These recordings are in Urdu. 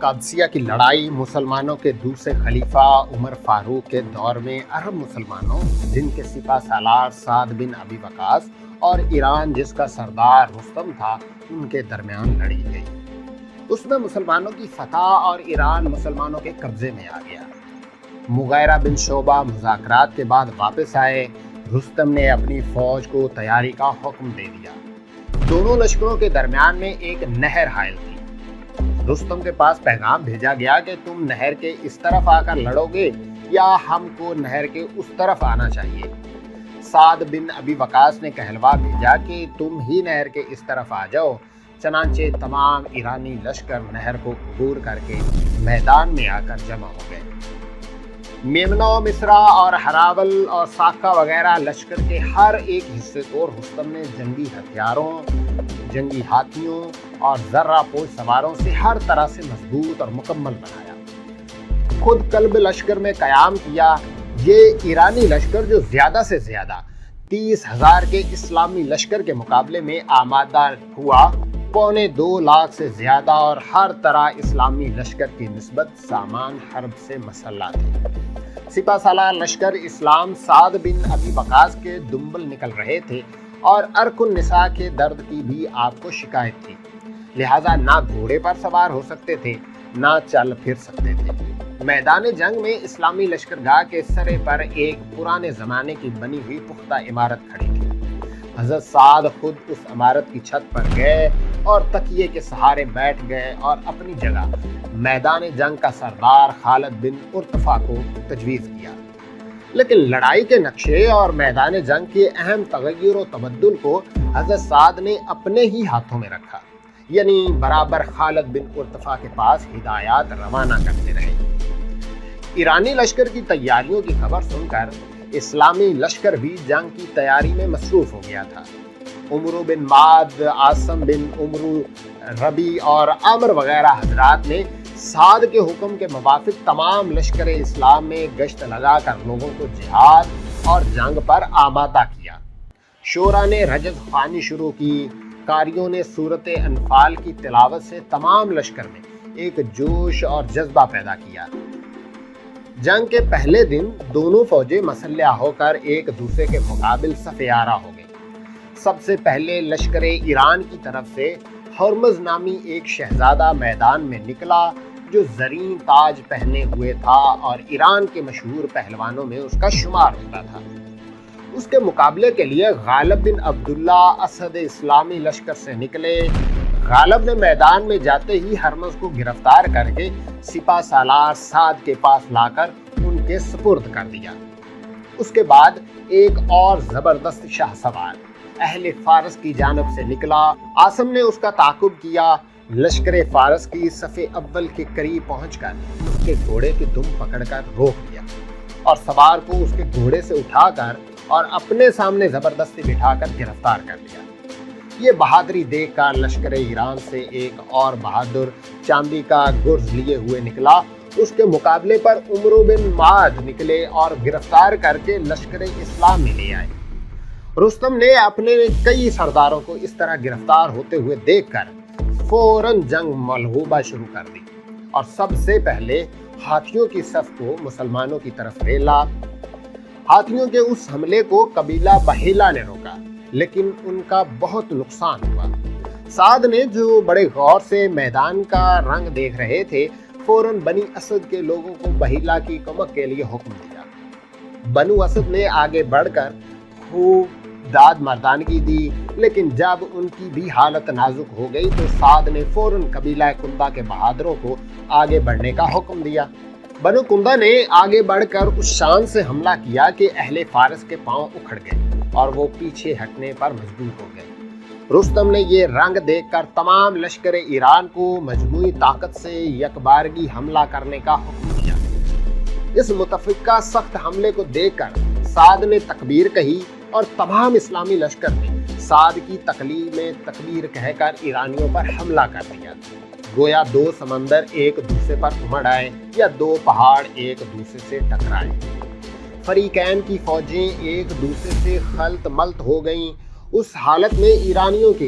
قادسیہ کی لڑائی مسلمانوں کے دوسرے خلیفہ عمر فاروق کے دور میں عرب مسلمانوں جن کے سپہ سالار سعد بن ابی وقاص اور ایران جس کا سردار رستم تھا ان کے درمیان لڑی گئی۔ اس میں مسلمانوں کی فتح اور ایران مسلمانوں کے قبضے میں آ گیا۔ مغیرہ بن شعبہ مذاکرات کے بعد واپس آئے۔ رستم نے اپنی فوج کو تیاری کا حکم دے دیا۔ دونوں لشکروں کے درمیان میں ایک نہر حائل تھی۔ رستم کے پاس پیغام بھیجا گیا کہ تم نہر کے اس طرف آ کر لڑو گے یا ہم کو نہر کے اس طرف آنا چاہیے۔ سعد بن ابی وقاص نے کہلوا بھیجا کہ تم ہی نہر کے اس طرف آ جاؤ۔ چنانچہ تمام ایرانی لشکر نہر کو عبور کر کے میدان میں آ کر جمع ہو گئے۔ میمنا، مصرا اور ہراول اور ساکا وغیرہ لشکر کے ہر ایک حصے کو رستم نے جنگی ہتھیاروں، جنگی ہاتھیوں اور ذرہ پوش سواروں سے ہر طرح سے مضبوط اور مکمل بنایا۔ خود قلب لشکر میں قیام کیا۔ یہ ایرانی لشکر جو زیادہ سے زیادہ 30,000 کے اسلامی لشکر کے مقابلے میں آمادہ ہوا، 2.25 لاکھ سے زیادہ اور ہر طرح اسلامی لشکر کی نسبت سامان حرب سے مسلح تھے۔ سپہ سالار لشکر اسلام سعد بن ابی وقاص کے دنبل نکل رہے تھے اور ارک النساء کے درد کی بھی آپ کو شکایت تھی، لہٰذا نہ گھوڑے پر سوار ہو سکتے تھے نہ چل پھر سکتے تھے۔ میدان جنگ میں اسلامی لشکرگاہ کے سرے پر ایک پرانے زمانے کی بنی ہوئی پختہ عمارت کھڑی تھی۔ حضرت سعد خود اس عمارت کی چھت پر گئے اور تکیے کے سہارے بیٹھ گئے اور اپنی جگہ میدان جنگ کا سردار خالد بن ارطفا کو تجویز کیا۔ لیکن لڑائی کے نقشے اور میدان جنگ کے اہم تغیر و تبدل کو حضرت سعد نے اپنے ہی ہاتھوں میں رکھا، یعنی برابر خالد بن ارطفا کے پاس ہدایات روانہ کرتے رہے۔ ایرانی لشکر کی تیاریوں کی خبر سن کر اسلامی لشکر بھی جنگ کی تیاری میں مصروف ہو گیا تھا۔ عمرو بن معد، عاصم بن عمرو، ربی اور عمر وغیرہ حضرات نے سعد کے حکم کے موافق تمام لشکر اسلام میں گشت لگا کر لوگوں کو جہاد اور جنگ پر آمادہ کیا۔ شورا نے رجز خوانی شروع کی۔ قاریوں نے سورت انفال کی تلاوت سے تمام لشکر میں ایک جوش اور جذبہ پیدا کیا۔ جنگ کے پہلے دن دونوں فوجیں مسلح ہو کر ایک دوسرے کے مقابل صف آرا ہو گئی۔ سب سے پہلے لشکر ایران کی طرف سے ہرمز نامی ایک شہزادہ میدان میں نکلا جو زرین تاج پہنے ہوئے تھا اور ایران کے مشہور پہلوانوں میں اس کا شمار ہوتا تھا۔ اس کے مقابلے کے لیے غالب بن عبداللہ اسد اسلامی لشکر سے نکلے۔ غالب نے میدان میں جاتے ہی ہرمز کو گرفتار کر کے سپہ سالار سعد کے پاس لا کر ان کے سپرد کر دیا۔ اس کے بعد ایک اور زبردست شاہ سوار اہل فارس کی جانب سے نکلا۔ عاصم نے اس کا تعاقب کیا۔ لشکر فارس کی صف اول کے قریب پہنچ کر اس کے گھوڑے کی دم پکڑ کر روک دیا اور سوار کو اس کے گھوڑے سے اٹھا کر اور اپنے سامنے زبردستی بٹھا کر گرفتار کر لیا۔ یہ بہادری دیکھ کر لشکر ایران سے ایک اور بہادر چاندی کا گرز لیے ہوئے نکلا۔ اس کے مقابلے پر عمرو بن معد نکلے اور گرفتار کر کے لشکر اسلام میں لے آئے۔ رستم نے اپنے کئی سرداروں کو اس طرح گرفتار ہوتے ہوئے دیکھ کر فوراً جنگ ملغوبہ شروع کر دی اور سب سے پہلے ہاتھیوں کی صف کو مسلمانوں کی طرف ریلا۔ ہاتھیوں کے اس حملے کو قبیلہ بحیلہ نے روکا، لیکن ان کا بہت نقصان ہوا۔ سعد نے جو بڑے غور سے میدان کا رنگ دیکھ رہے تھے، فوراً بنی اسد کے لوگوں کو بحیلہ کی کمک کے لیے حکم دیا۔ بنو اسد نے آگے بڑھ کر خوب داد مردانگی دی، لیکن جب ان کی بھی حالت نازک ہو گئی تو سعد نے فوراً قبیلہ کندہ کے بہادروں کو آگے بڑھنے کا حکم دیا۔ بنو کندہ نے آگے بڑھ کر اس شان سے حملہ کیا کہ اہل فارس کے پاؤں اکھڑ گئے اور وہ پیچھے ہٹنے پر مجبور ہو گئے۔ رستم نے یہ رنگ دیکھ کر تمام لشکر ایران کو مجموعی طاقت سے یکبارگی حملہ کرنے کا حکم دیا۔ اس متفقہ سخت حملے کو دیکھ کر سعد نے تکبیر کہی اور تمام اسلامی لشکر نے سعد کی تقلید میں تکبیر کہہ کر ایرانیوں پر حملہ کر دیا۔ گویا دو سمندر ایک دوسرے پر امڑ آئے یا دو پہاڑ ایک دوسرے سے ٹکرائے۔ فریقین کی فوجیں ایک دوسرے سے خلط ملط ہو گئیں۔ اس حالت میں ایرانیوں کے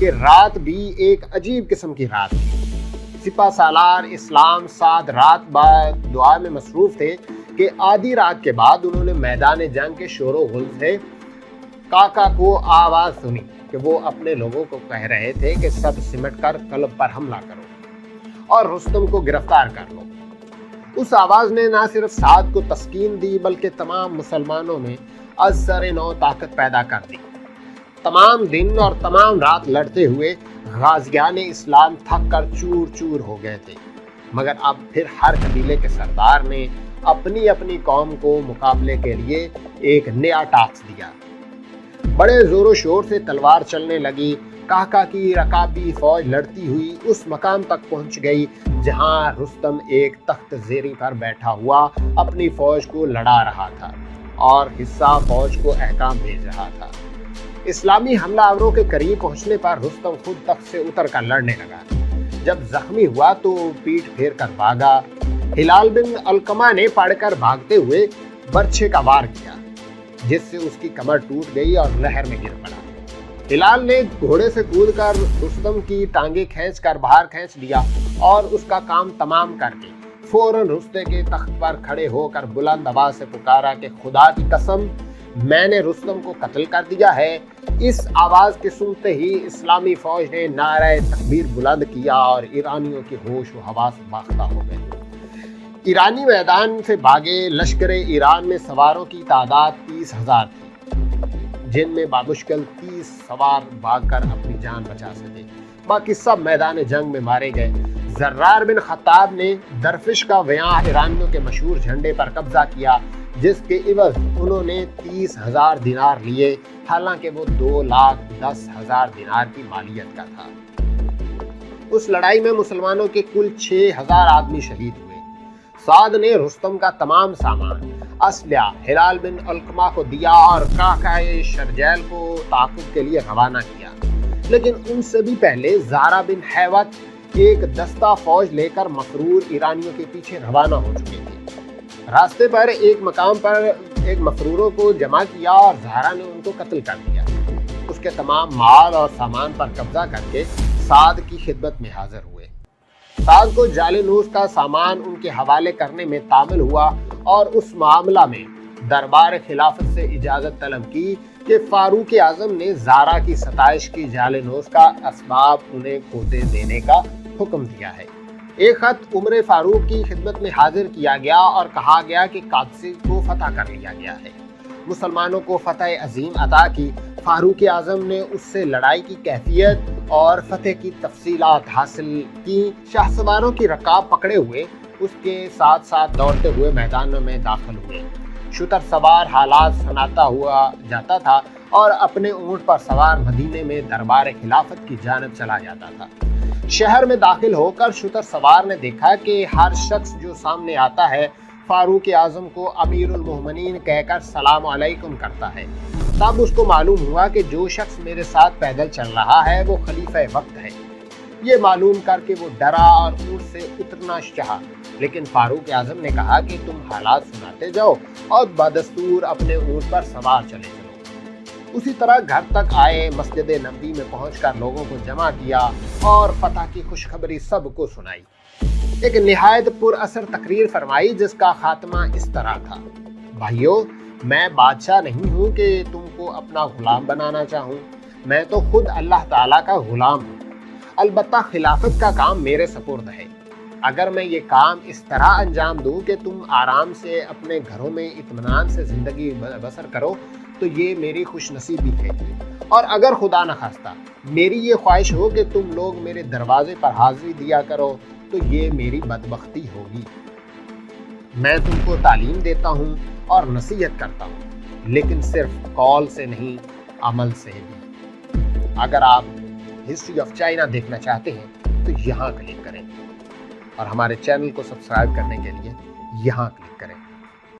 کہ رات بھی ایک عجیب قسم کی رات تھی۔ سپہ سالار اسلام سعد رات بعد دعا میں مصروف تھے کہ آدھی رات کے بعد انہوں نے میدان جنگ کے شور و غل سے کاکا کو آواز سنی کہ وہ اپنے لوگوں کو کہہ رہے تھے کہ سب سمٹ کر قلب پر حملہ کرو اور رستم کو گرفتار کر لو۔ اس آواز نے نہ صرف سعد کو تسکین دی بلکہ تمام مسلمانوں میں از سر نو طاقت پیدا کر دی۔ تمام دن اور تمام رات لڑتے ہوئے غازیان اسلام تھک کر چور چور ہو گئے تھے، مگر اب پھر ہر قبیلے کے سردار نے اپنی اپنی قوم کو مقابلے کے لیے ایک نیا ٹاسک دیا۔ بڑے زور و شور سے تلوار چلنے لگی۔ کاکا کی رکابی فوج لڑتی ہوئی اس مقام تک پہنچ گئی جہاں رستم ایک تخت زیری پر بیٹھا ہوا اپنی فوج کو لڑا رہا تھا اور حصہ فوج کو احکام بھیج رہا تھا۔ اسلامی حملہ آوروں کے قریب پہنچنے پر رستم خود تخت سے اتر کر لڑنے لگا۔ جب زخمی ہوا تو پیٹ پھیر کر بھاگا۔ ہلال بن علقمہ نے پڑھ کر بھاگتے ہوئے برچھے کا وار کیا جس سے اس کی کمر ٹوٹ گئی اور نہر میں گر پڑا۔ ہلال نے گھوڑے سے کود کر رستم کی ٹانگیں کھینچ کر باہر کھینچ لیا اور اس کا کام تمام کر کے فوراً رستے کے تخت پر کھڑے ہو کر بلند آواز سے پکارا کہ خدا کی قسم میں نے رستم کو قتل کر دیا ہے۔ اس آواز کے سنتے ہی اسلامی فوج نے نعرہ تکبیر بلند کیا اور ایرانیوں کی ہوش و حواس باختہ ہو گئے۔ ایرانی میدان سے بھاگے۔ لشکر ایران میں سواروں کی تعداد 30,000 تھی، جن میں بامشکل 30 سوار بھاگ کر اپنی جان بچا سکے، باقی سب میدان جنگ میں مارے گئے۔ زرار بن خطاب نے درفش کا ویاں ایرانیوں کے مشہور جھنڈے پر قبضہ کیا جس کے عوض انہوں نے 30,000 دینار لیے، حالانکہ وہ 2,10,000 دینار کی مالیت کا تھا۔ اس لڑائی میں مسلمانوں کے کل 6,000 آدمی شہید ہوئے۔ سعد نے رستم کا تمام سامان اسلحہ ہلال بن علقمہ کو دیا اور کاکائے شرجیل کو تعاقب کے لیے روانہ کیا، لیکن ان سے بھی پہلے زارا بن حیوت ایک دستہ فوج لے کر مفرور ایرانیوں کے پیچھے روانہ ہو چکے تھے۔ راستے پر ایک مقام پر ایک مفروروں کو جمع کیا اور زہرا نے ان کو قتل کر دیا۔ اس کے تمام مال اور سامان پر قبضہ کر کے سعد کی خدمت میں حاضر ہوئے۔ سعد کو جالینوس کا سامان ان کے حوالے کرنے میں تعمل ہوا اور اس معاملہ میں دربار خلافت سے اجازت طلب کی کہ فاروق اعظم نے زارا کی ستائش کی جالینوس کا اسباب انہیں کھوتے دینے کا حکم دیا ہے۔ ایک خط عمر فاروق کی خدمت میں حاضر کیا گیا اور کہا گیا کہ قادسی کو فتح کر لیا گیا ہے۔ مسلمانوں کو فتح عظیم عطا کی۔ فاروق اعظم نے اس سے لڑائی کی کیفیت اور فتح کی تفصیلات حاصل کی۔ شاہ سواروں کی رکاب پکڑے ہوئے اس کے ساتھ ساتھ دوڑتے ہوئے میدانوں میں داخل ہوئے۔ شتر سوار حالات سناتا ہوا جاتا تھا اور اپنے اونٹ پر سوار مدینے میں دربار خلافت کی جانب چلا جاتا تھا۔ شہر میں داخل ہو کر شتر سوار نے دیکھا کہ ہر شخص جو سامنے آتا ہے فاروق اعظم کو امیر المومنین کہہ کر سلام علیکم کرتا ہے۔ تب اس کو معلوم ہوا کہ جو شخص میرے ساتھ پیدل چل رہا ہے وہ خلیفہ وقت ہے۔ یہ معلوم کر کے وہ ڈرا اور اونٹ سے اترنا چاہا، لیکن فاروق اعظم نے کہا کہ تم حالات سناتے جاؤ اور بدستور اپنے اونٹ پر سوار چلے چلو۔ اسی طرح گھر تک آئے، مسجد نبوی میں پہنچ کر لوگوں کو جمع کیا اور فتح کی خوشخبری سب کو سنائی۔ ایک نہایت پر اثر تقریر فرمائی جس کا خاتمہ اس طرح تھا: بھائیو، میں بادشاہ نہیں ہوں کہ تم کو اپنا غلام بنانا چاہوں، میں تو خود اللہ تعالیٰ کا غلام ہوں۔ البتہ خلافت کا کام میرے سپرد ہے۔ اگر میں یہ کام اس طرح انجام دوں کہ تم آرام سے اپنے گھروں میں اطمینان سے زندگی بسر کرو تو یہ میری خوش نصیبی ہے، اور اگر خدا نخواستہ میری یہ خواہش ہو کہ تم لوگ میرے دروازے پر حاضری دیا کرو تو یہ میری بدبختی ہوگی۔ میں تم کو تعلیم دیتا ہوں اور نصیحت کرتا ہوں، لیکن صرف قول سے نہیں، عمل سے بھی۔ اگر آپ ہسٹری آف چائنا دیکھنا چاہتے ہیں تو یہاں کلک کریں اور ہمارے چینل کو سبسکرائب کرنے کے لیے یہاں کلک کریں۔